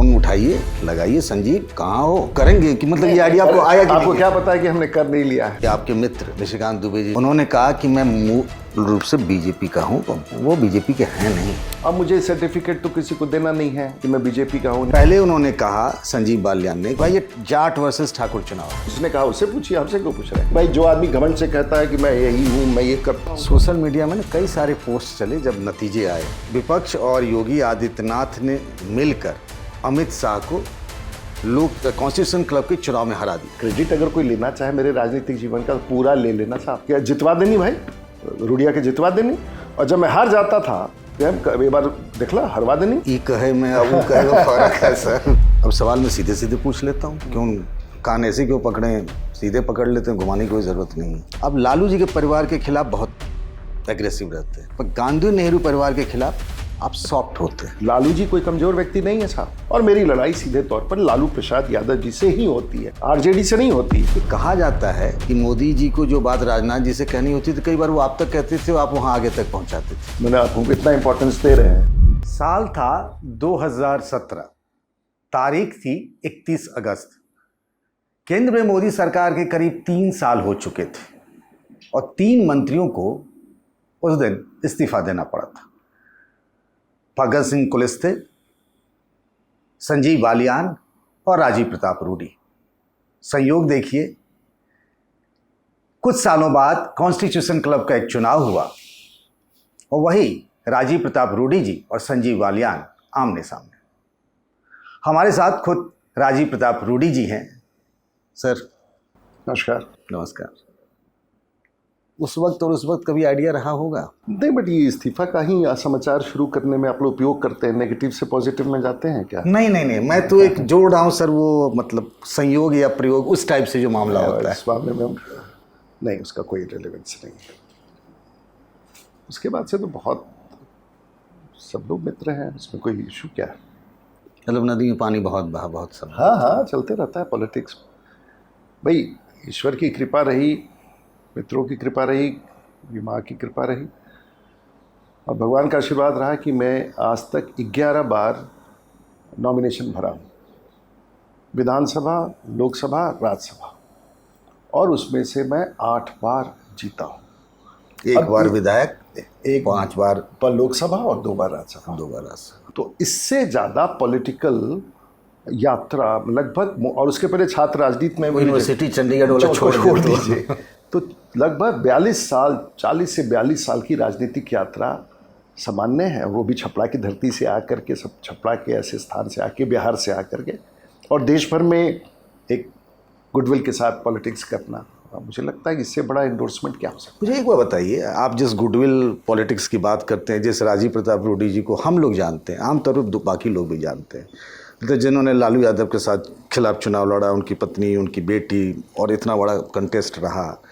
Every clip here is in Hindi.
फोन उठाइए, लगाइए, संजीव कहाँ हो, करेंगे कि मतलब ये आइडिया आपको आया कि आपको क्या पता है कि हमने कर नहीं लिया है? कि आपके मित्र निशिकांत दुबे जी उन्होंने कहा कि मैं मूल रूप से बीजेपी का हूँ, वो बीजेपी के हैं नहीं। अब मुझे सर्टिफिकेट तो किसी को देना नहीं है कि मैं बीजेपी का हूँ। पहले उन्होंने कहा संजीव बालियान ने, भाई ये जाट वर्सेस ठाकुर चुनाव, उसने कहा उससे पूछिए, हमसे क्यों पूछ रहे हैं? भाई जो आदमी घमंड से कहता है कि मैं यही हूँ, मैं ये करता हूँ। सोशल मीडिया में कई सारे पोस्ट चले, जब नतीजे आए विपक्ष और योगी आदित्यनाथ ने मिलकर अमित शाह को लोग कॉन्स्टिट्यूशन क्लब के चुनाव में हरा दी। क्रेडिट अगर कोई लेना चाहे मेरे राजनीतिक जीवन का पूरा ले लेना साहब। क्या जितवा देनी भाई, रूडिया के जितवा देनी, और जब मैं हार जाता था तो एक बार देखला हरवा देनी। ये कहे मैं अब वो कहेगा, फर्क है सर। अब सवाल मैं सीधे सीधे पूछ लेता हूँ, क्यों कान ऐसे क्यों पकड़े, सीधे पकड़ लेते हैं, घुमाने की कोई जरूरत नहीं। अब लालू जी के परिवार के खिलाफ बहुत एग्रेसिव रहते हैं, पर गांधी नेहरू परिवार के खिलाफ आप सॉफ्ट होते हैं। लालू जी कोई कमजोर व्यक्ति नहीं है साहब, और मेरी लड़ाई सीधे तौर पर लालू प्रसाद यादव जी से ही होती है, आरजेडी से नहीं होती। कहा जाता है कि मोदी जी को जो बात राजनाथ जी से कहनी होती थी, कई बार वो आप तक कहते थे, आप वहां आगे तक पहुंचाते थे। मैंने आपको इतना इंपॉर्टेंस दे रहे हैं। साल था 2017, तारीख थी 31 अगस्त। केंद्र में मोदी सरकार के करीब 3 साल हो चुके थे और 3 मंत्रियों को उस दिन इस्तीफा देना पड़ा था। भगत सिंह कुलस्ते, संजीव बालियान और राजीव प्रताप रूडी। संयोग देखिए, कुछ सालों बाद कॉन्स्टिट्यूशन क्लब का एक चुनाव हुआ और वही राजीव प्रताप रूडी जी और संजीव बालियान आमने सामने। हमारे साथ खुद राजीव प्रताप रूडी जी हैं। सर नमस्कार। नमस्कार। उस वक्त और उस वक्त कभी आइडिया रहा होगा? नहीं, बट ये इस्तीफा का ही समाचार शुरू करने में आप लोग उपयोग करते हैं, नेगेटिव से पॉजिटिव में जाते हैं क्या? नहीं, मैं तो एक जोड़ रहा हूँ सर, वो मतलब संयोग या प्रयोग उस टाइप से जो मामला होता है। इस मामले में नहीं, उसका कोई रेलेवेंस नहीं है। उसके बाद से तो बहुत सब लोग मित्र हैं, इसमें कोई इशू क्या है? मतलब नदी में पानी बहुत बहा, बहुत सब। हाँ, चलते रहता है पॉलिटिक्स। भाई ईश्वर की कृपा रही, मित्रों की कृपा रही, माँ की कृपा रही, और भगवान का आशीर्वाद रहा कि मैं आज तक 11 बार नॉमिनेशन भरा हूँ, विधानसभा, लोकसभा, राज्यसभा, और उसमें से मैं 8 बार जीता हूँ। एक बार विधायक, 5 बार पर लोकसभा और 2 बार राज्यसभा। 2 बार राज्यसभा। तो इससे ज़्यादा पॉलिटिकल यात्रा लगभग, और उसके पहले छात्र राजनीति में यूनिवर्सिटी चंडीगढ़ वाला छोड़ दीजिए, तो लगभग 42 साल, 40 से 42 साल की राजनीतिक यात्रा सामान्य है। वो भी छपरा की धरती से आकर के, सब छपरा के ऐसे स्थान से आके, बिहार से आकर के, और देश भर में एक गुडविल के साथ पॉलिटिक्स करना, मुझे लगता है कि इससे बड़ा एंडोर्समेंट क्या हो सकता है। मुझे एक बात बताइए, आप जिस गुडविल पॉलिटिक्स की बात करते हैं, जिस राजीव प्रताप रूडी जी को हम लोग जानते हैं, आमतौर पर बाकी लोग भी जानते हैं, तो जिन्होंने लालू यादव के साथ खिलाफ चुनाव लड़ा, उनकी पत्नी, उनकी बेटी, और इतना बड़ा कंटेस्ट रहा,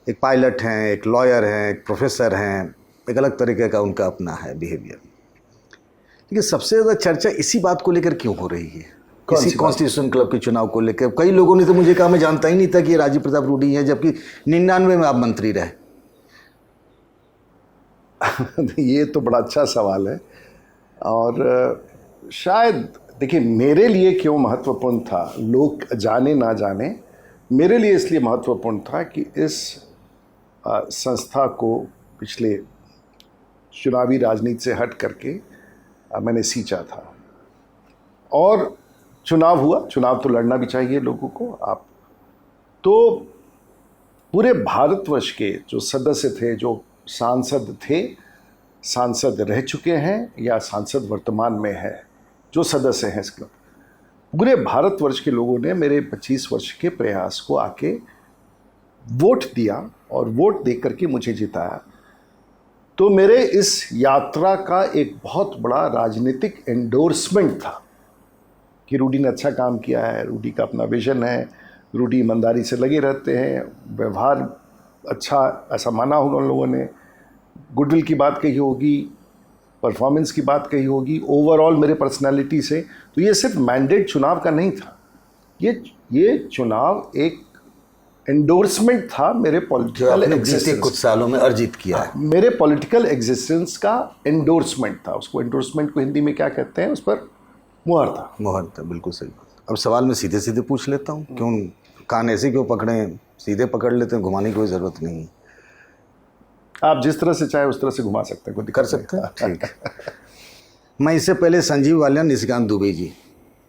एक पायलट हैं, एक लॉयर हैं, एक प्रोफेसर हैं, एक अलग तरीके का उनका अपना है बिहेवियर। लेकिन सबसे ज़्यादा चर्चा इसी बात को लेकर क्यों हो रही है, इसी कॉन्स्टिट्यूशन क्लब के चुनाव को लेकर? कई लोगों ने तो मुझे कहा, मैं जानता ही नहीं था कि ये राजीव प्रताप रूडी हैं, जबकि 99 में आप मंत्री रहे। ये तो बड़ा अच्छा सवाल है, और शायद देखिए मेरे लिए क्यों महत्वपूर्ण था, लोग जाने ना जाने, मेरे लिए इसलिए महत्वपूर्ण था कि इस संस्था को पिछले चुनावी राजनीति से हट करके मैंने सींचा था, और चुनाव हुआ। चुनाव तो लड़ना भी चाहिए लोगों को। आप तो पूरे भारतवर्ष के जो सदस्य थे, जो सांसद थे, सांसद रह चुके हैं या सांसद वर्तमान में है, जो सदस्य हैं इस क्लब, पूरे भारतवर्ष के लोगों ने मेरे 25 वर्ष के प्रयास को आके वोट दिया, और वोट दे करके मुझे जिताया। तो मेरे इस यात्रा का एक बहुत बड़ा राजनीतिक एंडोर्समेंट था कि रूडी ने अच्छा काम किया है, रूडी का अपना विजन है, रूडी ईमानदारी से लगे रहते हैं, व्यवहार अच्छा, ऐसा माना होगा उन लोगों ने, गुडविल की बात कही होगी, परफॉर्मेंस की बात कही होगी, ओवरऑल मेरे पर्सनालिटी से। तो ये सिर्फ मैंडेट चुनाव का नहीं था, ये चुनाव एक एंडोर्समेंट था मेरे पॉलिटिकल एग्जिस्टेंस, कुछ सालों में अर्जित किया है, मेरे पॉलिटिकल एग्जिस्टेंस का एंडोर्समेंट था। उसको एंडोर्समेंट को हिंदी में क्या कहते हैं, उस पर मुहर था। मुहर था, बिल्कुल सही बात। अब सवाल मैं सीधे सीधे पूछ लेता हूँ, क्यों कान ऐसे क्यों पकड़े हैं, सीधे पकड़ लेते हैं, घुमाने की कोई ज़रूरत नहीं है। आप जिस तरह से चाहे उस तरह से घुमा सकते हैं, कोई दिक्कत कर सकते हैं, ठीक है। मैं इससे पहले संजीव बालियान, निशिकांत दुबे जी,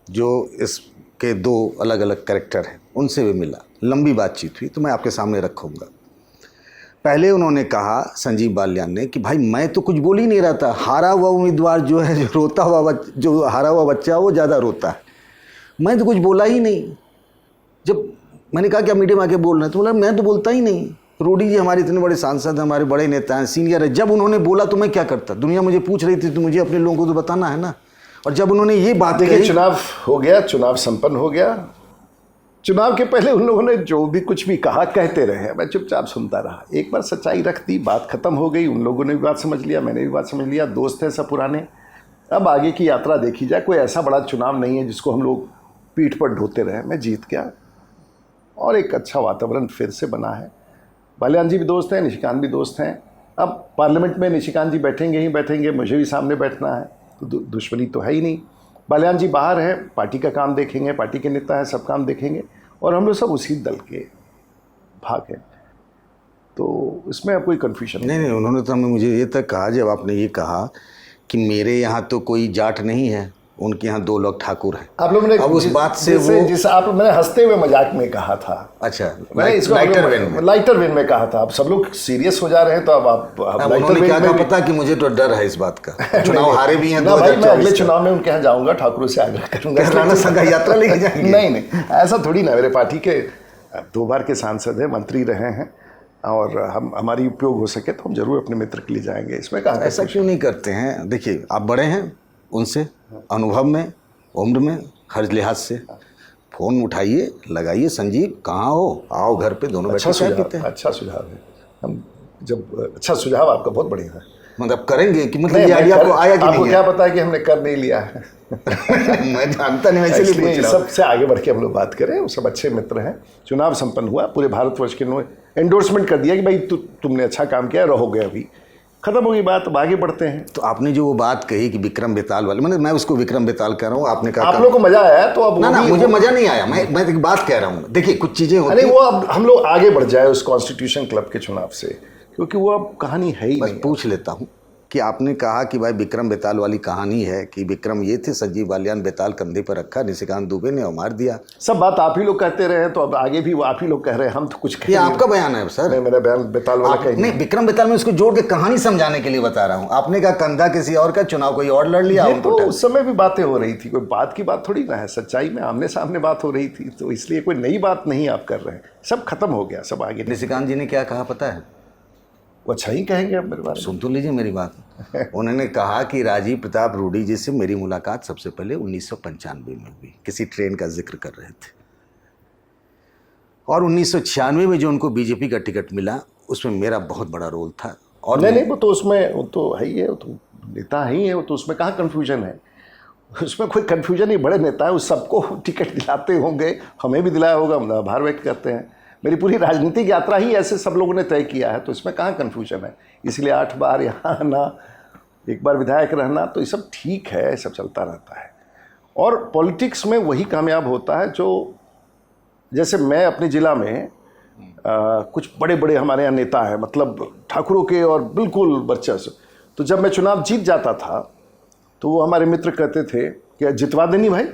जो इसके दो अलग अलग कैरेक्टर हैं, उनसे भी मिला, लंबी बातचीत हुई, तो मैं आपके सामने रखूँगा। पहले उन्होंने कहा, संजीव बालियान ने, कि भाई मैं तो कुछ बोल ही नहीं रहा था, हारा हुआ उम्मीदवार जो है, जो हारा हुआ बच्चा वो ज़्यादा रोता है, मैं तो कुछ बोला ही नहीं। जब मैंने कहा कि आप मीडिया में आके बोल रहे हैं, तो बोला मैं तो बोलता ही नहीं। रोडी जी हमारे इतने बड़े सांसद हैं, हमारे बड़े नेता हैं, सीनियर है, जब उन्होंने बोला तो मैं क्या करता, दुनिया मुझे पूछ रही थी तो मुझे अपने लोगों को तो बताना है ना। और जब उन्होंने ये बात देखिए, चुनाव हो गया, चुनाव संपन्न हो गया। चुनाव के पहले उन लोगों ने जो भी कुछ भी कहा कहते रहे, मैं चुपचाप सुनता रहा। एक बार सच्चाई रख दी, बात खत्म हो गई, उन लोगों ने भी बात समझ लिया, मैंने भी बात समझ लिया, दोस्त हैं सब पुराने। अब आगे की यात्रा देखी जाए। कोई ऐसा बड़ा चुनाव नहीं है जिसको हम लोग पीठ पर ढोते रहे। मैं जीत गया और एक अच्छा वातावरण फिर से बना है। बालियान जी भी दोस्त हैं, निशिकांत भी दोस्त हैं। अब पार्लियामेंट में निशिकांत जी बैठेंगे ही बैठेंगे, मुझे भी सामने बैठना है, तो दुश्मनी तो है ही नहीं। बालियान जी बाहर हैं, पार्टी का काम देखेंगे, पार्टी के नेता हैं, सब काम देखेंगे, और हम लोग सब उसी दल के भाग हैं, तो इसमें अब कोई कन्फ्यूजन नहीं, उन्होंने तो हमें मुझे ये तक कहा, जब आपने ये कहा कि मेरे यहाँ तो कोई जाट नहीं है, उनके यहाँ 2 लोग ठाकुर हैं। आप लोगों ने अब उस बात से वो जिस आप मैंने हंसते हुए मजाक में कहा था। अच्छा, मैंने इसको लाइटर वेन में कहा था। अब सब लोग सीरियस हो जा रहे हैं, तो अब उन्होंने क्या कहा पता, कि मुझे तो डर है इस बात का, चुनाव हारे भी हैं। भाई, मैं अगले चुनाव में उनके यहाँ जाऊंगा, ठाकुरों से आग्रह करूंगा, राणा संघ यात्रा लेके जाएंगे। नहीं, ऐसा थोड़ी ना। मेरे पार्टी के 2 बार के सांसद हैं, मंत्री रहे हैं, और हमारी उपयोग हो सके तो हम जरूर अपने मित्र के लिए जाएंगे। इसमें कहा ऐसा क्यों नहीं करते हैं? देखिए, आप बड़े हैं उनसे, अनुभव में, उम्र में, हर लिहाज से। फोन उठाइए, लगाइए, संजीव कहाँ हो, आओ घर पे, दोनों बैठ के चाय पीते हैं। अच्छा सुझाव है। हम जब अच्छा सुझाव आपका बहुत बढ़िया है। मतलब करेंगे कि मतलब ये आइडिया आपको आया कि नहीं? आपको क्या पता है कि हमने कर नहीं लिया है? मैं जानता नहीं, वैसे नहीं पूछ रहा हूं। सबसे आगे बढ़ के हम लोग बात करें, वो सब अच्छे मित्र हैं। चुनाव संपन्न हुआ, पूरे भारतवर्ष के उन्होंने एंडोर्समेंट कर दिया कि भाई तुमने अच्छा काम किया, रहोगे, अभी खत्म होगी बात, अब आगे बढ़ते हैं। तो आपने जो वो बात कही कि विक्रम बेताल वाले, मतलब मैं उसको विक्रम बेताल कह रहा हूँ, आपने कहा आप लोग को मजा आया, तो अब ना, मुझे मजा नहीं आया, मैं एक बात कह रहा हूँ। देखिए, कुछ चीजें होती हैं, वो अब हम लोग आगे बढ़ जाए उस कॉन्स्टिट्यूशन क्लब के चुनाव से, क्योंकि वो अब कहानी है ही नहीं। पूछ लेता हूँ कि आपने कहा कि भाई विक्रम बेताल वाली कहानी है, कि विक्रम ये थे, संजीव बालियान बेताल कंधे पर रखा, निशिकांत दुबे ने और मार दिया। सब बात आप ही लोग कहते रहे, तो अब आगे भी वो आप ही लोग कह रहे हैं, हम तो कुछ ये आपका बयान है सर? मेरा बयान बेताल वाला कहीं नहीं, विक्रम बेताल में उसको जोड़ के कहानी समझाने के लिए बता रहा हूँ। आपने कहा कंधा किसी और का, चुनाव कोई और लड़ लिया। तो उस समय भी बातें हो रही थी, कोई बात की बात थोड़ी ना है, सच्चाई में आमने सामने बात हो रही थी, तो इसलिए कोई नई बात नहीं आप कर रहे हैं। सब खत्म हो गया, सब आगे। निशिकांत जी ने क्या कहा पता है? वो अच्छा ही कहेंगे अब मेरे बारे में। सुन तो लीजिए मेरी बात। उन्होंने कहा कि राजीव प्रताप रूडी जी से मेरी मुलाकात सबसे पहले 1995 में हुई, किसी ट्रेन का जिक्र कर रहे थे, और 1996 में जो उनको बीजेपी का टिकट मिला, उसमें मेरा बहुत बड़ा रोल था। और नहीं, वो तो उसमें वो तो है ही है, वो तो नेता ही है, वो तो उसमें कहाँ कन्फ्यूजन है? उसमें कोई कन्फ्यूजन नहीं। बड़े नेता है, उस सबको टिकट दिलाते होंगे, हमें भी दिलाया होगा, हम आभार व्यक्त करते हैं। मेरी पूरी राजनीतिक यात्रा ही ऐसे सब लोगों ने तय किया है, तो इसमें कहाँ कन्फ्यूजन है? इसलिए 8 बार यहाँ आना, 1 बार विधायक रहना, तो ये सब ठीक है, सब चलता रहता है। और पॉलिटिक्स में वही कामयाब होता है जो, जैसे मैं अपने ज़िला में कुछ बड़े बड़े हमारे यहाँ नेता हैं, मतलब ठाकुरों के, और बिल्कुल वर्चस्व। तो जब मैं चुनाव जीत जाता था, तो वो हमारे मित्र कहते थे कि जितवा देनी भाई,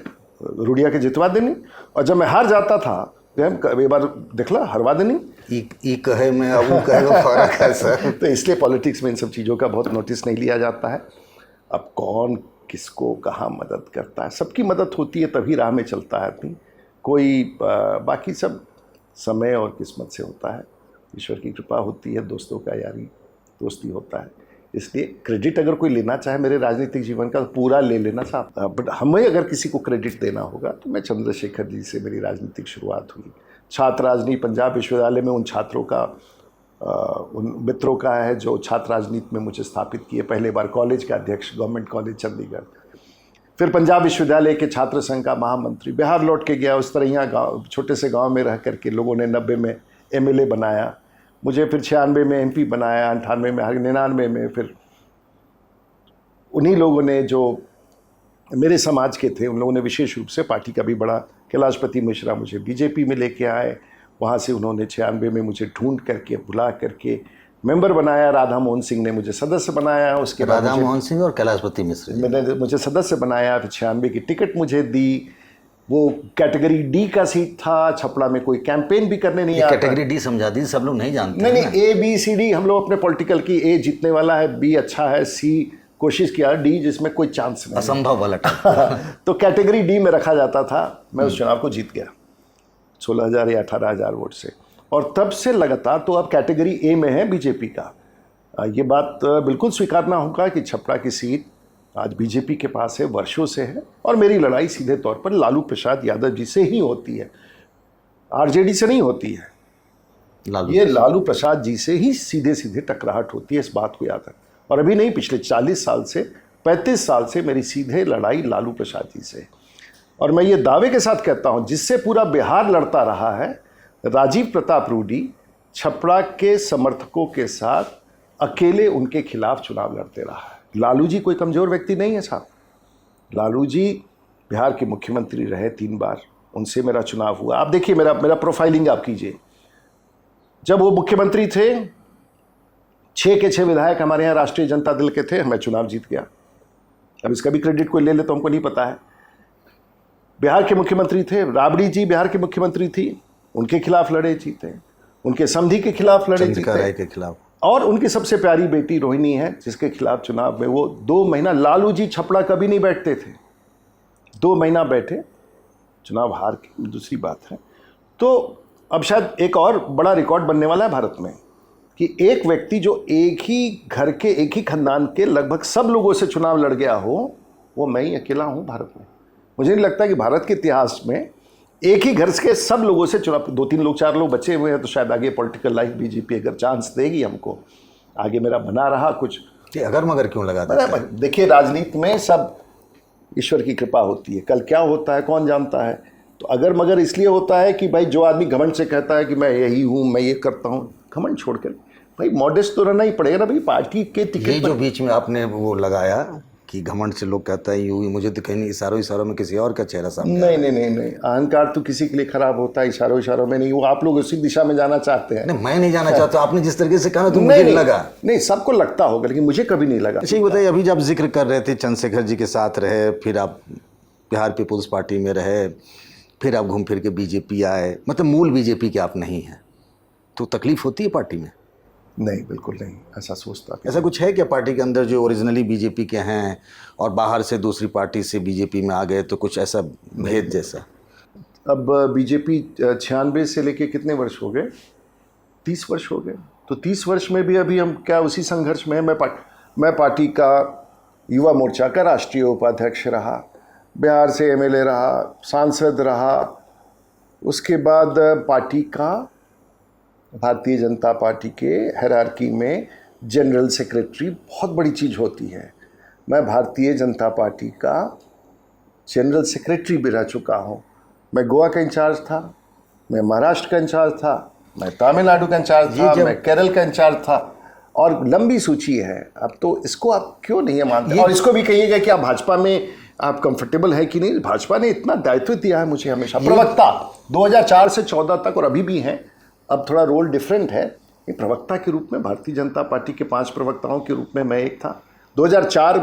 रूडिया के जितवा देनी। और जब मैं हार जाता था, एक बार देखला हरवा देनी, ई कहे में अब वो कहे में फर्क है सर। तो इसलिए पॉलिटिक्स में इन सब चीज़ों का बहुत नोटिस नहीं लिया जाता है। अब कौन किसको कहाँ मदद करता है, सबकी मदद होती है तभी राह में चलता है आदमी। कोई बाकी सब समय और किस्मत से होता है, ईश्वर की कृपा होती है, दोस्तों का यारी दोस्ती होता है। इसलिए क्रेडिट अगर कोई लेना चाहे मेरे राजनीतिक जीवन का, पूरा ले लेना साहब। बट हमें अगर किसी को क्रेडिट देना होगा तो मैं चंद्रशेखर जी से मेरी राजनीतिक शुरुआत हुई। छात्र राजनीति पंजाब विश्वविद्यालय में उन छात्रों का, उन मित्रों का है जो छात्र राजनीति में मुझे स्थापित किए। पहले बार कॉलेज का अध्यक्ष, गवर्नमेंट कॉलेज चंडीगढ़, फिर पंजाब विश्वविद्यालय के छात्र संघ का महामंत्री, बिहार लौट के गया। उस तरह यहाँ गाँव, छोटे से गाँव में रह करके लोगों ने 90 में MLA बनाया मुझे, फिर 96 में MP बनाया, 98 में, 99 में फिर उन्हीं लोगों ने जो मेरे समाज के थे, उन लोगों ने विशेष रूप से पार्टी का भी बड़ा, कैलाशपति मिश्रा मुझे बीजेपी में लेके आए, वहाँ से उन्होंने 96 में मुझे ढूंढ करके बुला करके मेंबर बनाया, राधा मोहन सिंह ने मुझे सदस्य बनाया, उसके बाद राधा मोहन सिंह और कैलाशपति मिश्र मैंने मुझे सदस्य बनाया, फिर 96 की टिकट मुझे दी, वो कैटेगरी डी का सीट था, छपड़ा में कोई कैंपेन भी करने नहीं आता। कैटेगरी डी समझा दी, सब लोग नहीं जानते। नहीं नहीं, ए बी सी डी हम लोग अपने पॉलिटिकल की, ए जीतने वाला है, बी अच्छा है, सी कोशिश किया, डी जिसमें कोई चांस नहीं, असंभव वाला तो कैटेगरी डी में रखा जाता था। मैं उस चुनाव को जीत गया 16,000 या 18,000 वोट से, और तब से लगातार तो अब कैटेगरी ए में है बीजेपी का। ये बात बिल्कुल स्वीकारना होगा कि छपरा की सीट आज बीजेपी के पास है, वर्षों से है, और मेरी लड़ाई सीधे तौर पर लालू प्रसाद यादव जी से ही होती है, आरजेडी से नहीं होती है। ये लालू प्रसाद जी से ही सीधे सीधे टकराहट होती है, इस बात को याद रखें। और अभी नहीं, पिछले 40 साल से, 35 साल से मेरी सीधे लड़ाई लालू प्रसाद जी से। और मैं ये दावे के साथ कहता हूँ, जिससे पूरा बिहार लड़ता रहा है, राजीव प्रताप रूडी छपरा के समर्थकों के साथ अकेले उनके खिलाफ चुनाव लड़ते रहा है। लालू जी कोई कमज़ोर व्यक्ति नहीं है साहब। लालू जी बिहार के मुख्यमंत्री रहे 3 बार, उनसे मेरा चुनाव हुआ। आप देखिए, मेरा प्रोफाइलिंग आप कीजिए। जब वो मुख्यमंत्री थे, 6 के 6 विधायक हमारे यहाँ राष्ट्रीय जनता दल के थे, मैं चुनाव जीत गया। अब इसका भी क्रेडिट कोई ले ले तो हमको नहीं पता है। बिहार के मुख्यमंत्री थे, राबड़ी जी बिहार के मुख्यमंत्री थी, उनके खिलाफ लड़े, जीते। उनके समधी के खिलाफ लड़े, जीते, के खिलाफ। और उनकी सबसे प्यारी बेटी रोहिणी है, जिसके खिलाफ चुनाव में वो 2 महीना, लालू जी छपड़ा कभी नहीं बैठते थे, 2 महीना बैठे, चुनाव हार के, दूसरी बात है। तो अब शायद एक और बड़ा रिकॉर्ड बनने वाला है भारत में, कि एक व्यक्ति जो एक ही घर के, एक ही खानदान के लगभग सब लोगों से चुनाव लड़ गया हो, वो मैं ही अकेला हूँ भारत में। मुझे नहीं लगता कि भारत के इतिहास में एक ही घर के सब लोगों से चुनाव, 2-3 लोग 4 लोग बचे हुए हैं, तो शायद आगे पॉलिटिकल लाइफ बीजेपी अगर चांस देगी हमको, आगे मेरा बना रहा कुछ। अगर मगर क्यों लगा देते हैं? देखिए, राजनीति में सब ईश्वर की कृपा होती है, कल क्या होता है कौन जानता है। तो अगर मगर इसलिए होता है कि भाई जो आदमी घमंड से कहता है कि मैं यही हूँ, मैं ये करता हूँ, घमंड छोड़कर भाई मॉडेस्ट तो रहना ही पड़ेगा ना भाई। पार्टी के टिकट ये जो बीच में आपने वो लगाया कि घमंड से लोग कहता है यूं, मुझे तो कहीं इशारों में किसी और का चेहरा सामने। नहीं, अहंकार तो किसी के लिए खराब होता है, इशारों में नहीं। वो आप लोग उसी दिशा में जाना चाहते हैं। नहीं, मैं नहीं जाना चाहता, आपने जिस तरीके से कहा तो मुझे नहीं लगा। नहीं, सबको लगता होगा, लेकिन मुझे कभी नहीं लगा। अच्छा, बताइए, अभी जब जिक्र कर रहे थे चंद्रशेखर जी के साथ रहे, फिर आप बिहार पीपुल्स पार्टी में रहे, फिर आप घूम फिर के बीजेपी आए, मतलब मूल बीजेपी के आप नहीं हैं, तो तकलीफ होती है पार्टी में? नहीं, बिल्कुल नहीं, ऐसा सोचता। ऐसा कुछ है क्या पार्टी के अंदर जो ओरिजिनली बीजेपी के हैं और बाहर से दूसरी पार्टी से बीजेपी में आ गए, तो कुछ ऐसा भेद जैसा? अब बीजेपी 96 से लेके कितने वर्ष हो गए? 30 वर्ष हो गए। तो 30 वर्ष में भी अभी हम क्या उसी संघर्ष में हैं? मैं पार्टी का युवा मोर्चा का राष्ट्रीय उपाध्यक्ष रहा, बिहार से एमएलए रहा, सांसद रहा, उसके बाद पार्टी का, भारतीय जनता पार्टी के हायरार्की में जनरल सेक्रेटरी बहुत बड़ी चीज़ होती है। मैं भारतीय जनता पार्टी का जनरल सेक्रेटरी भी रह चुका हूँ। मैं गोवा का इंचार्ज था, मैं महाराष्ट्र का इंचार्ज था, मैं तमिलनाडु का इंचार्ज था, मैं केरल का इंचार्ज था, और लंबी सूची है। अब तो इसको आप क्यों नहीं मानते? और इसको भी कहिएगा कि आप भाजपा में आप कंफर्टेबल है कि नहीं। भाजपा ने इतना दायित्व दिया है मुझे हमेशा, प्रवक्ता 2004 से 14 तक, और अभी भी हैं। अब थोड़ा रोल डिफरेंट है। प्रवक्ता के रूप में भारतीय जनता पार्टी के 5 प्रवक्ताओं के रूप में मैं एक था। 2004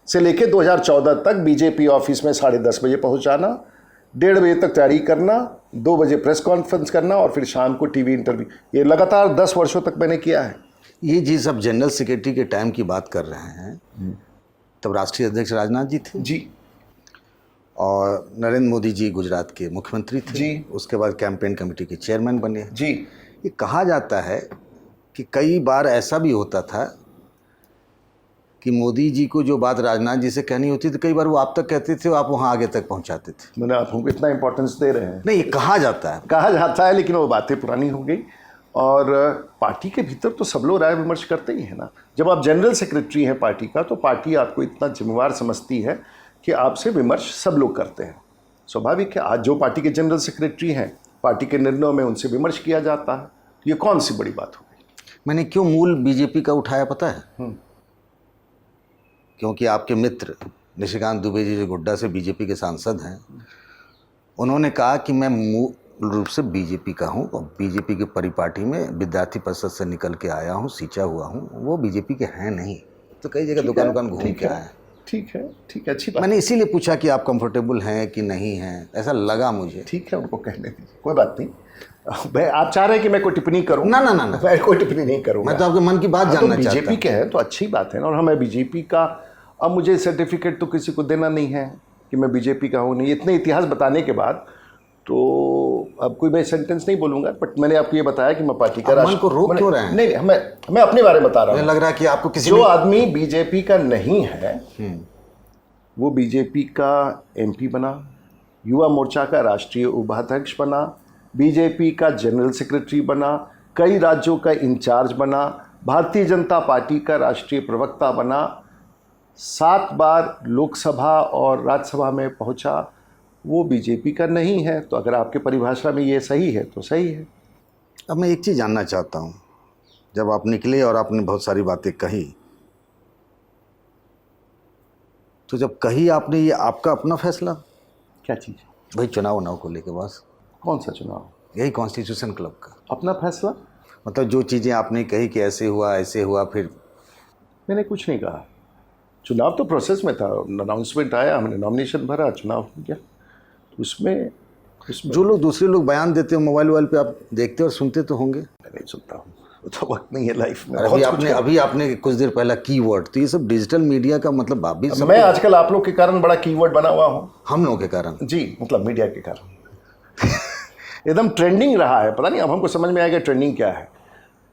से लेकर 2014 तक बीजेपी ऑफिस में 10:30 बजे पहुंचाना, 1:30 बजे तक तैयारी करना, 2 बजे प्रेस कॉन्फ्रेंस करना, और फिर शाम को टीवी इंटरव्यू। ये लगातार 10 वर्षों तक मैंने किया है। ये चीज़ अब जनरल सेक्रेटरी के टाइम की बात कर रहे हैं, तब राष्ट्रीय अध्यक्ष राजनाथ जी थे जी, और नरेंद्र मोदी जी गुजरात के मुख्यमंत्री थे जी, उसके बाद कैंपेन कमेटी के चेयरमैन बने जी। ये कहा जाता है कि कई बार ऐसा भी होता था कि मोदी जी को जो बात राजनाथ जी से कहनी होती थी, कई बार वो आप तक कहते थे, आप वहाँ आगे तक पहुँचाते थे। मैंने आपको इतना इंपॉर्टेंस दे रहे हैं? नहीं, ये कहा जाता है, लेकिन वो बातें पुरानी हो गई। और पार्टी के भीतर तो सब लोग राय विमर्श करते ही है ना। जब आप जनरल सेक्रेटरी हैं पार्टी का, तो पार्टी आपको इतना जिम्मेवार समझती है कि आपसे विमर्श सब लोग करते हैं। स्वाभाविक है, आज जो पार्टी के जनरल सेक्रेटरी हैं, पार्टी के निर्णयों में उनसे विमर्श किया जाता है। ये कौन सी बड़ी बात हो गई? मैंने क्यों मूल बीजेपी का उठाया पता है? क्योंकि आपके मित्र निशिकांत दुबे जी जो गोड्डा से बीजेपी के सांसद हैं, उन्होंने कहा कि मैं मूल रूप से बीजेपी का हूं और बीजेपी के परिपाटी में विद्यार्थी परिषद से निकल के आया हूं, सींचा हुआ हूं, वो बीजेपी के हैं नहीं। तो कई जगह दुकान घूम के आए। ठीक है, अच्छी बात। मैंने इसीलिए पूछा कि आप कंफर्टेबल हैं कि नहीं हैं, ऐसा लगा मुझे। ठीक है, उनको कहने दीजिए, कोई बात नहीं। भाई आप चाह रहे हैं कि मैं कोई टिप्पणी करूं? ना, मैं कोई टिप्पणी नहीं करूंगा। मैं तो आपके मन की बात जानना चाहता हूं। बीजेपी के हैं तो अच्छी बात है ना, और हमें बीजेपी का, अब मुझे सर्टिफिकेट तो किसी को देना नहीं है कि मैं बीजेपी का हूँ नहीं। इतने इतिहास बताने के बाद तो अब कोई मैं सेंटेंस नहीं बोलूंगा, बट मैंने आपको ये बताया कि मैं पार्टी का मन को रोक क्यों रहे हैं? नहीं, मैं अपने बारे में बता रहा हूँ। लग रहा है कि आपको किसी जो आदमी बीजेपी का नहीं है वो बीजेपी का एमपी बना, युवा मोर्चा का राष्ट्रीय उपाध्यक्ष बना, बीजेपी का जनरल सेक्रेटरी बना, कई राज्यों का इंचार्ज बना, भारतीय जनता पार्टी का राष्ट्रीय प्रवक्ता बना, 7 बार लोकसभा और राज्यसभा में पहुंचा। वो बीजेपी का नहीं है। तो अगर आपके परिभाषा में ये सही है तो सही है। अब मैं एक चीज़ जानना चाहता हूँ, जब आप निकले और आपने बहुत सारी बातें कही, तो जब कही आपने, ये आपका अपना फैसला? क्या चीज़? भाई चुनाव को लेके बस। कौन सा चुनाव? यही कॉन्स्टिट्यूशन क्लब का अपना फैसला। मतलब जो चीज़ें आपने कही कि ऐसे हुआ, फिर मैंने कुछ नहीं कहा। चुनाव तो प्रोसेस में था, अनाउंसमेंट आया, हमने नॉमिनेशन भरा, चुनाव हो गया। उसमें जो लोग दूसरे लोग बयान देते हो मोबाइल पे, आप देखते और सुनते तो होंगे? मैं नहीं सुनता हूँ, तो वक्त नहीं है लाइफ में। अभी आपने कुछ देर पहला कीवर्ड, तो ये सब डिजिटल मीडिया का मतलब आप भी मैं आजकल आप लोग के कारण बड़ा कीवर्ड बना हुआ हूँ। हम लोगों के कारण? जी, मतलब मीडिया के कारण एकदम ट्रेंडिंग रहा है। पता नहीं अब हमको समझ में आएगा ट्रेंडिंग क्या है।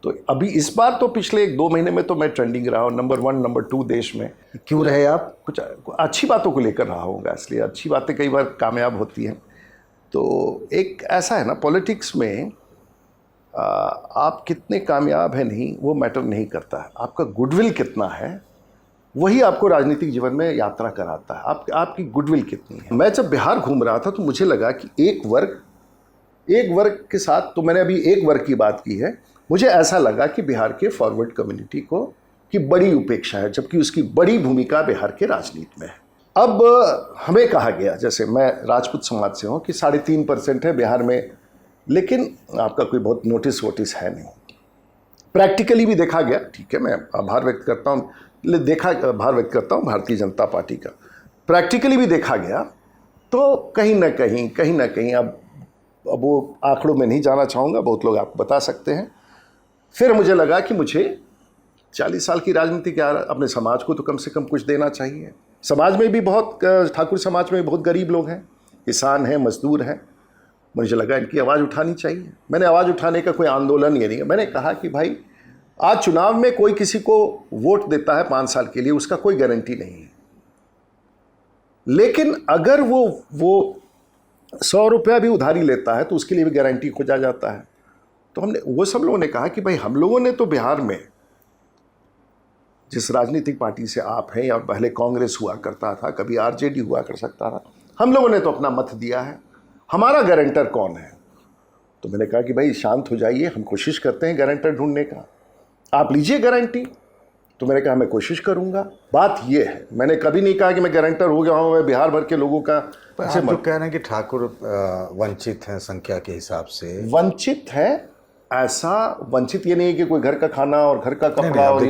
तो अभी इस बार तो पिछले 1-2 महीने में तो मैं ट्रेंडिंग रहा हूँ, नंबर 1 नंबर 2 देश में। क्यों रहे आप? कुछ अच्छी बातों को लेकर रहा होगा, इसलिए अच्छी बातें कई बार कामयाब होती हैं। तो एक ऐसा है ना, पॉलिटिक्स में आप कितने कामयाब हैं नहीं वो मैटर नहीं करता है, आपका गुडविल कितना है वही आपको राजनीतिक जीवन में यात्रा कराता है। आपकी गुडविल कितनी है। मैं जब बिहार घूम रहा था तो मुझे लगा कि एक वर्ग के साथ, तो मैंने अभी एक वर्ग की बात की है, मुझे ऐसा लगा कि बिहार के फॉरवर्ड कम्युनिटी की बड़ी उपेक्षा है, जबकि उसकी बड़ी भूमिका बिहार के राजनीति में है। अब हमें कहा गया, जैसे मैं राजपूत समाज से हूँ, कि 3.5% है बिहार में, लेकिन आपका कोई बहुत नोटिस है नहीं। प्रैक्टिकली भी देखा गया, ठीक है, मैं आभार व्यक्त करता हूँ भारतीय जनता पार्टी का। प्रैक्टिकली भी देखा गया तो कहीं ना कहीं अब वो आंकड़ों में नहीं जाना चाहूँगा, बहुत लोग आपको बता सकते हैं। फिर मुझे लगा कि मुझे 40 साल की राजनीति क्या, अपने समाज को तो कम से कम कुछ देना चाहिए। समाज में भी बहुत, ठाकुर समाज में भी बहुत गरीब लोग हैं, किसान हैं, मजदूर हैं। मुझे लगा इनकी आवाज़ उठानी चाहिए। मैंने आवाज़ उठाने का कोई आंदोलन ये नहीं है। मैंने कहा कि भाई आज चुनाव में कोई किसी को वोट देता है 5 साल के लिए, उसका कोई गारंटी नहीं है, लेकिन अगर वो 100 रुपया भी उधारी लेता है तो उसके लिए भी गारंटी खोजा जाता है। तो वो सब लोगों ने कहा कि भाई हम लोगों ने तो बिहार में, जिस राजनीतिक पार्टी से आप हैं, या पहले कांग्रेस हुआ करता था, कभी आरजेडी हुआ कर सकता था, हम लोगों ने तो अपना मत दिया है, हमारा गारंटर कौन है? तो मैंने कहा कि भाई शांत हो जाइए, हम कोशिश करते हैं गारंटर ढूंढने का, आप लीजिए गारंटी। तो मैंने कहा मैं कोशिश करूंगा। बात ये है, मैंने कभी नहीं कहा कि मैं गारंटर हो गया हूँ, मैं बिहार भर के लोगों का। आप जो कह रहे हैं कि ठाकुर वंचित हैं संख्या के हिसाब से, वंचित है, ऐसा वंचित ये नहीं है कि कोई घर का खाना और घर का कपड़ा, और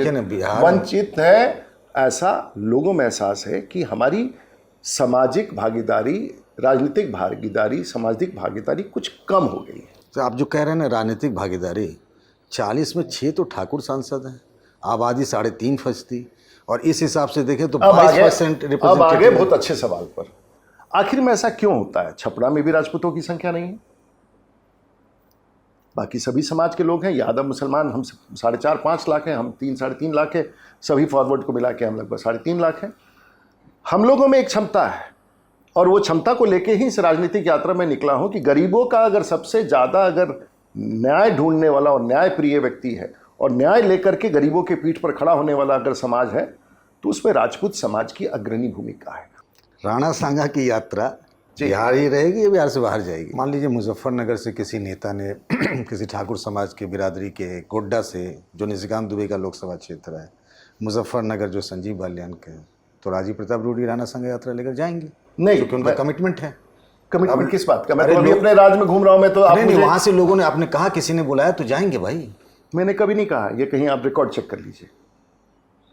वंचित है ऐसा लोगों में एहसास है कि हमारी सामाजिक भागीदारी, राजनीतिक भागीदारी, सामाजिक भागीदारी कुछ कम हो गई है। तो आप जो कह रहे हैं ना राजनीतिक भागीदारी, 40 में 6 तो ठाकुर सांसद हैं, आबादी 3.5% और इस हिसाब से देखें तो 22% रिप्रेजेंटेटिव। अब आगे बहुत अच्छे सवाल पर, आखिर में ऐसा क्यों होता है? छपरा में भी राजपूतों की संख्या नहीं है, बाकी सभी समाज के लोग हैं, यादव मुसलमान हम 4.5-5 लाख हैं, हम 3-3.5 लाख है, सभी फॉरवर्ड को मिला के हम लगभग 3.5 लाख हैं। हम लोगों में एक क्षमता है, और वो क्षमता को लेके ही इस राजनीतिक यात्रा में निकला हूं कि गरीबों का अगर सबसे ज़्यादा अगर न्याय ढूंढने वाला और न्याय प्रिय व्यक्ति है, और न्याय लेकर के गरीबों के पीठ पर खड़ा होने वाला अगर समाज है, तो उसमें राजपूत समाज की अग्रणी भूमिका है। राणा सांगा की यात्रा बिहार ही रहेगी या बिहार से बाहर जाएगी? मान लीजिए मुजफ्फरनगर से किसी नेता ने किसी ठाकुर समाज के बिरादरी के, गोड्डा से जो निशिकांत दुबे का लोकसभा क्षेत्र है, मुजफ्फरनगर जो संजीव बालियान के, तो राजीव प्रताप रूडी राणा संघ यात्रा लेकर जाएंगे, नहीं, क्योंकि उनका कमिटमेंट है। कमिटमेंट किस बात का? मैं अरे तो अभी लोग- अपने राज्य में घूम रहा हूं, मैं तो आप नहीं, मुझे वहां से लोगों ने, आपने कहा किसी ने बुलाया तो जाएंगे भाई। मैंने कभी नहीं कहा, ये कहीं आप रिकॉर्ड चेक कर लीजिए,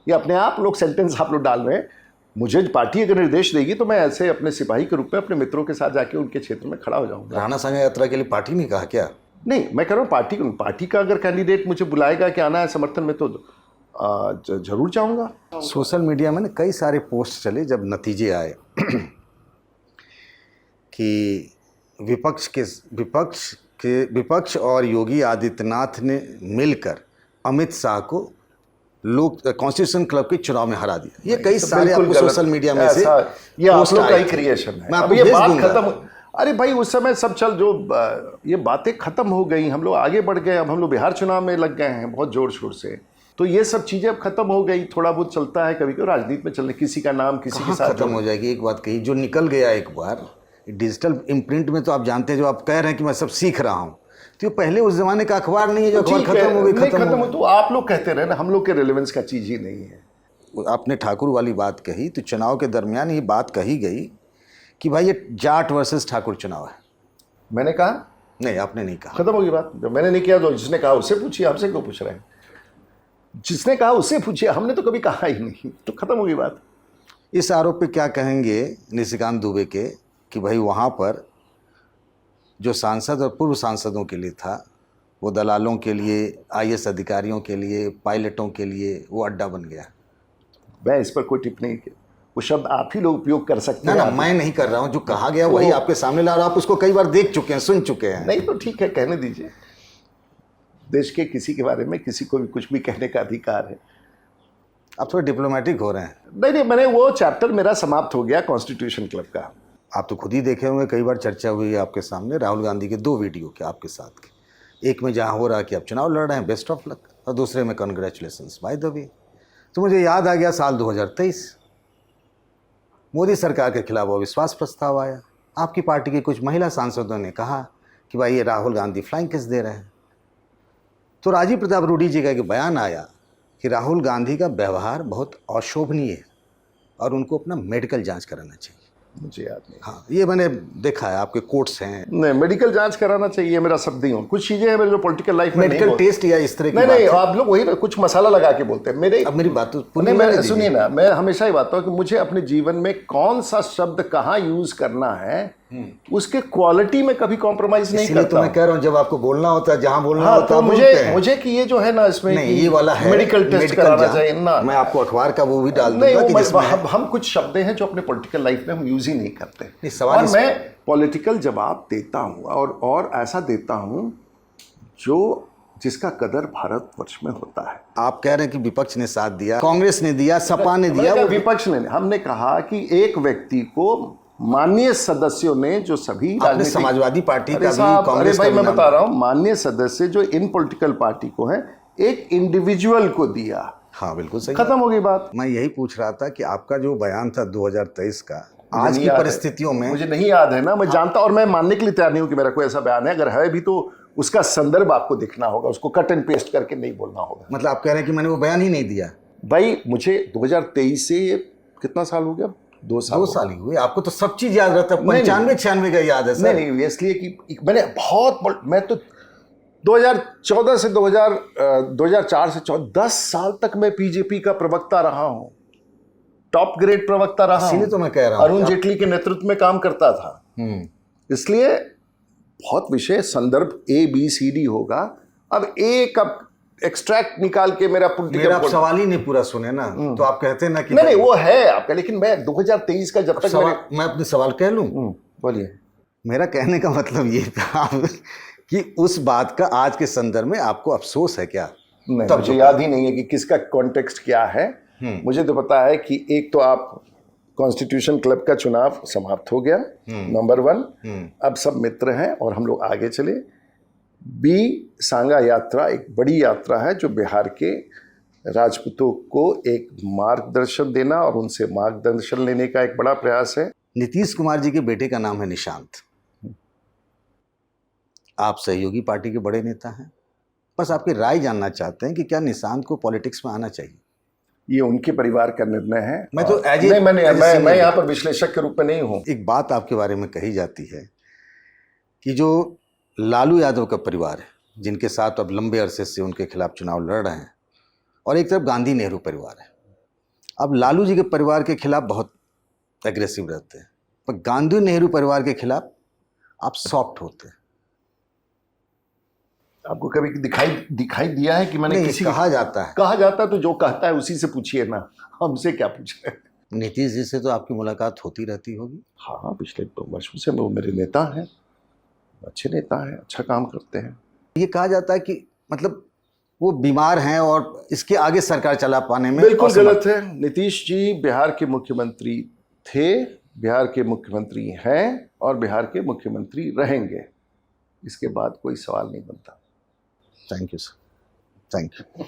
ये अपने आप लोग सेंटेंस आप लोग डाल रहे हैं। मुझे पार्टी अगर निर्देश देगी तो मैं ऐसे अपने सिपाही के रूप में अपने मित्रों के साथ जाके उनके क्षेत्र में खड़ा हो जाऊंगा। राणा संघ यात्रा के लिए पार्टी ने कहा क्या? नहीं, मैं कह रहा हूँ पार्टी का अगर कैंडिडेट मुझे बुलाएगा कि आना है समर्थन में, तो जरूर जाऊंगा। सोशल मीडिया में ना कई सारे पोस्ट चले जब नतीजे आए कि विपक्ष और योगी आदित्यनाथ ने मिलकर अमित शाह को कॉन्स्टिट्यूशन क्लब के चुनाव में हरा दिया। ये कई सारे बिल्कुल आपको गलत। सोशल मीडिया में से ये आप पोस्ट लोग का आए ही थे। क्रिएशन है। मैं अब आपको ये भेज बात दूंगा। खत्म, अरे भाई उस समय सब चल जो ये बातें खत्म हो गई, हम लोग आगे बढ़ गए, अब हम लोग बिहार चुनाव में लग गए हैं बहुत जोर शोर से, तो ये सब चीजें अब खत्म हो गई। थोड़ा बहुत चलता है कभी कभी राजनीति में, चलने किसी का नाम किसी के कहाँ साथ खत्म हो जाएगी? एक बात कही, जो निकल गया एक बार डिजिटल इम्प्रिंट में, तो आप जानते हैं, जो आप कह रहे हैं कि मैं सब सीख रहा हूँ, तो ये पहले उस जमाने का अखबार नहीं है जो अखबार ठीक है, खत्म हो गई। नहीं खत्म खत्म हो तो आप लोग कहते रहे ना, हम लोग के रेलेवेंस का चीज ही नहीं है। आपने ठाकुर वाली बात कही, तो चुनाव के दरमियान ये बात कही गई कि भाई ये जाट वर्सेस ठाकुर चुनाव है। मैंने कहा नहीं, आपने नहीं कहा। खत्म होगी बात। जब मैंने नहीं किया तो जिसने कहा उससे पूछिए, हमसे क्यों पूछ रहे हैं? जिसने कहा उससे पूछिए, हमने तो कभी कहा ही नहीं, तो खत्म होगी बात। इस आरोप पे क्या कहेंगे निशिकांत दुबे के कि भाई वहाँ पर जो सांसद और पूर्व सांसदों के लिए था, वो दलालों के लिए, आईएएस अधिकारियों के लिए, पायलटों के लिए वो अड्डा बन गया? मैं इस पर कोई टिप्पणी, वो शब्द आप ही लोग उपयोग कर सकते ना हैं। ना, मैं नहीं कर रहा हूँ, जो कहा गया वही आपके सामने ला रहा हूँ। आप उसको कई बार देख चुके हैं, सुन चुके हैं। नहीं तो ठीक है, कहने दीजिए। देश के किसी के बारे में किसी को भी कुछ भी कहने का अधिकार है। आप थोड़े डिप्लोमेटिक हो रहे हैं। नहीं, मैंने वो चैप्टर मेरा समाप्त हो गया कॉन्स्टिट्यूशन क्लब का। आप तो खुद ही देखे होंगे, कई बार चर्चा हुई है आपके सामने राहुल गांधी के 2 वीडियो के आपके साथ के। एक में जहाँ हो रहा है कि आप चुनाव लड़ रहे हैं, बेस्ट ऑफ लक, और दूसरे में कॉन्ग्रेचुलेसन्स बाय द वे। तो मुझे याद आ गया साल 2023, मोदी सरकार के खिलाफ अविश्वास प्रस्ताव आया। आपकी पार्टी की कुछ महिला सांसदों ने कहा कि भाई ये राहुल गांधी फ्लाइंग किस दे रहे हैं। तो राजीव प्रताप रूडी जी का एक बयान आया कि राहुल गांधी का व्यवहार बहुत अशोभनीय है और उनको अपना मेडिकल जांच कराना चाहिए। मुझे याद नहीं। हाँ, ये मैंने देखा है, आपके कोर्ट्स हैं। नहीं, मेडिकल जांच कराना चाहिए, मेरा शब्द ही हूँ। कुछ चीजें हैं मेरे जो पॉलिटिकल लाइफ में मेडिकल टेस्ट या इस तरह की नहीं बात नहीं, है। आप लोग वही ना कुछ मसाला लगा के बोलते हैं मेरे। अब मेरी बात तो पूरी नहीं, करने मैं दीजिए। सुनिए ना, मैं हमेशा ही बात हूँ कि मुझे अपने जीवन में कौन सा शब्द कहाँ यूज करना है, उसके क्वालिटी में कभी कॉम्प्रोमाइज नहीं इसलिए तो करता। मैं कह रहा हूँ, जब आपको बोलना होता है, जहाँ बोलना हाँ, होता तो है, बोलते हैं। मुझे कि ये जो है ना इसमें नहीं, ये वाला है मेडिकल टेस्ट कराना चाहिए ना। मैं आपको अखबार का वो भी डाल नहीं, दूंगा कि वो जिसमें हम कुछ शब्द हैं जो अपने पॉलिटिकल लाइफ में हम यूज ही नहीं करते। नहीं, सवाल और इस- मैं पॉलिटिकल जवाब देता हूँ और ऐसा देता हूँ जो जिसका कदर भारतवर्ष में होता है। आप कह रहे हैं कि विपक्ष ने साथ दिया, कांग्रेस ने दिया, सपा ने दिया, वो विपक्ष ने, हमने कहा कि एक व्यक्ति को माननीय सदस्यों ने जो सभी आपने राजनीतिक, समाजवादी पार्टी का अरे भी, साहब, अरे कांग्रेस का भाई भी मैं नाम- बता रहा हूँ, माननीय सदस्य जो इन पॉलिटिकल पार्टी को है, एक इंडिविजुअल को दिया। हाँ, बिल्कुल सही। खत्म हो गई बात। मैं यही पूछ रहा था कि आपका जो बयान था 2023 का, आज नहीं की याद है। परिस्थितियों में मुझे नहीं याद है ना, मैं जानता और मैं मानने के लिए तैयार नहीं हूं कि मेरा कोई ऐसा बयान है। अगर है भी तो उसका संदर्भ आपको देखना होगा, उसको कट एंड पेस्ट करके नहीं बोलना होगा। मतलब आप कह रहे हैं कि मैंने वो बयान ही नहीं दिया? भाई मुझे 2023 से ये कितना साल हो गया? 2 साल। 2 साल ही हुए। आपको तो सब चीज याद रहता है, नहीं, 95-96 का याद है सर। नहीं, इसलिए कि मैंने मैं तो 2014 से 2004 से 10 साल तक मैं बीजेपी का प्रवक्ता रहा हूं, टॉप ग्रेड प्रवक्ता रहा इसीलिए हूं। तो मैं कह रहा हूं अरुण जेटली के नेतृत्व में काम करता था। इसलिए बहुत विषय संदर्भ ABCD होगा। अब एक एक्सट्रैक्ट निकाल के मेरा मेरा आप पॉलिटिकल सवाल ही नहीं पूरा सुने ना, तो आप कहते हैं ना कि नहीं, वो है आपका, लेकिन मैं 2023 का जब तक सवाल, मैं अपने सवाल कह लूं। बोलिए। मेरा कहने का मतलब ये था कि उस बात का आज के संदर्भ में आपको अफसोस है क्या? नहीं, तब मुझे याद ही नहीं है कि किसका कॉन्टेक्स्ट क्या है। मुझे तो पता है कि एक तो आप कॉन्स्टिट्यूशन क्लब का चुनाव समाप्त हो गया, नंबर 1। अब सब मित्र हैं और हम लोग आगे चले। B, सांगा यात्रा एक बड़ी यात्रा है जो बिहार के राजपूतों को एक मार्गदर्शन देना और उनसे मार्गदर्शन लेने का एक बड़ा प्रयास है। नीतीश कुमार जी के बेटे का नाम है निशांत। आप सहयोगी पार्टी के बड़े नेता हैं, बस आपकी राय जानना चाहते हैं कि क्या निशांत को पॉलिटिक्स में आना चाहिए? ये उनके परिवार का निर्णय है। मैं तो नहीं, मैं यहाँ पर विश्लेषक के रूप में नहीं हूँ। एक बात आपके बारे में कही जाती है कि जो लालू यादव का परिवार है, जिनके साथ अब लंबे अरसे से उनके खिलाफ चुनाव लड़ रहे हैं, और एक तरफ गांधी नेहरू परिवार है। अब लालू जी के परिवार के खिलाफ बहुत एग्रेसिव रहते हैं, पर गांधी नेहरू परिवार के खिलाफ आप सॉफ्ट होते हैं। आपको कभी दिखाई दिया है कि मैंने किसी कहा जाता है, तो जो कहता है उसी से पूछिए ना, हमसे क्या पूछे। नीतीश जी से तो आपकी मुलाकात होती रहती होगी। हाँ, पिछले 2 वर्षों से वो मेरे नेता हैं, अच्छे नेता हैं, अच्छा काम करते हैं। ये कहा जाता है कि मतलब वो बीमार हैं और इसके आगे सरकार चला पाने में बिल्कुल गलत है। नीतीश जी बिहार के मुख्यमंत्री थे, बिहार के मुख्यमंत्री हैं और बिहार के मुख्यमंत्री रहेंगे। इसके बाद कोई सवाल नहीं बनता। Thank you sir, thank you.